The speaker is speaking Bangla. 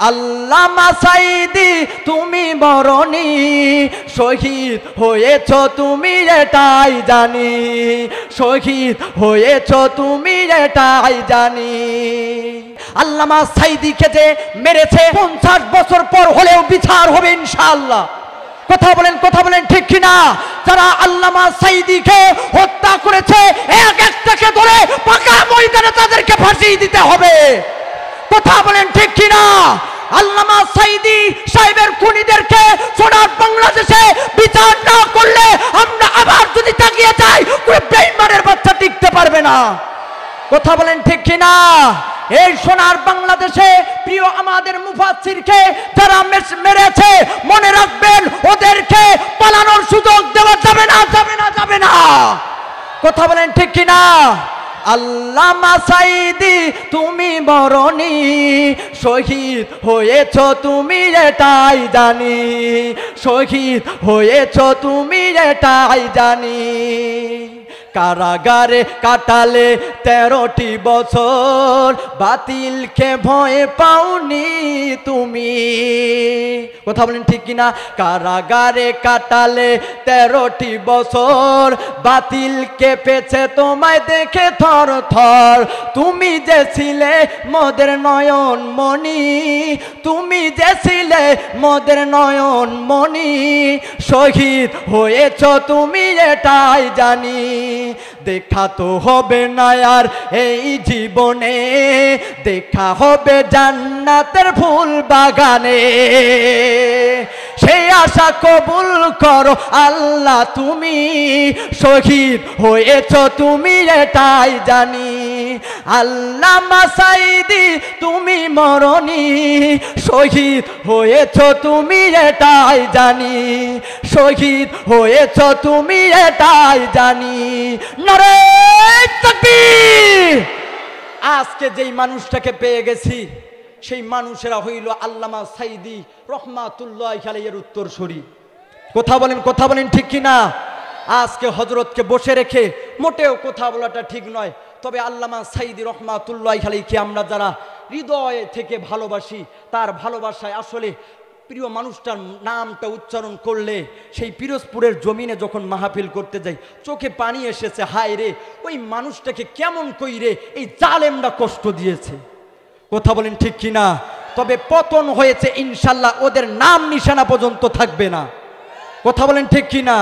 আল্লামা সাঈদী তুমি মরণি, শহীদ হয়েছ তুমি এটাই জানি, শহীদ হয়েছ তুমি এটাই জানি। আল্লামা সাঈদীকে যে মেরেছে 50 বছর পর হলেও বিচার হবে ইনশাআল্লাহ। কথা বলেন ঠিক কিনা? যারা আল্লামা সাঈদীকে হত্যা করেছে এক একটাকে ধরে পাকা ময়দানে তাদেরকে ফাঁসি দিতে হবে। কথা বলেন ঠিক কিনা? আল্লামা সাঈদী সাহেবের খুনিদেরকে সোনার বাংলাদেশে বিচার না করলে আমরা আবার যদি তাকিয়ে যাই কোন বেঈমানের বাচ্চা টিকতে পারবে না। কথা বলেন ঠিক কিনা? এই সোনার বাংলাদেশে প্রিয় আমাদের মুফাসসিরকে যারা মেরেছে মনে রাখবেন ওদেরকে পালানোর সুযোগ দেওয়া যাবে না, যাবে না। কথা বলেন ঠিক কিনা? আল্লামা সাঈদী তুমি মরণি, শহীদ হয়েছ তুমি এটাই জানি, শহীদ হয়েছ তুমি এটাই জানি। কারাগারে কাটালে 13টি বছর, বাতিলকে ভয় পাওনি তুমি। কথা বলেন ঠিক কিনা? কারাগারে কাটালে 13টি বছর, বাতিলকে পেছে তোমায় দেখে থর থর। তুমি যে ছিলে মোদের নয়ন মণি, তুমি যে ছিলে মোদের নয়ন মণি, শহীদ হয়েছ তুমি এটাই জানি। দেখা তো হবে না আর এই জীবনে, দেখা হবে জান্নাতের ফুল বাগানে। সেই আশা কবুল করো আল্লাহ তুমি, শহীদ হয়েছ তুমি এটাই জানি। আল্লামা সাঈদী তুমি মরণি, শহীদ হয়েছ তুমি এটাই জানি, শহীদ হয়েছ তুমি এটাই জানি। নারে তাকবীর! আজকে যেই মানুষটাকে পেয়ে গেছি সেই মানুষেরা হইল আল্লামা সাঈদী রহমাতুল্লাহি আলাইহির উত্তরসূরি। কথা বলেন ঠিক কিনা? আজকে হযরতকে বসে রেখে মোটেও কথা বলাটা ঠিক নয়। তবে আল্লামা সাঈদী রহমাতুল্লাহি আলাইহিকে আমরা যারা হৃদয় থেকে ভালোবাসি, তার ভালোবাসায় আসলে প্রিয় মানুষটার নামটা উচ্চারণ করলে সেই পিরোজপুরের জমিনে যখন মাহফিল করতে যাই চোখে পানি এসেছে। হায় রে, ওই মানুষটাকে কেমন কইরে এই জালেমরা কষ্ট দিয়েছে। কথা বলেন ঠিক কিনা? তবে পতন হয়েছে ইনশাল্লাহ, ওদের নাম নিশানা পর্যন্ত থাকবে না। কথা বলেন ঠিক কিনা?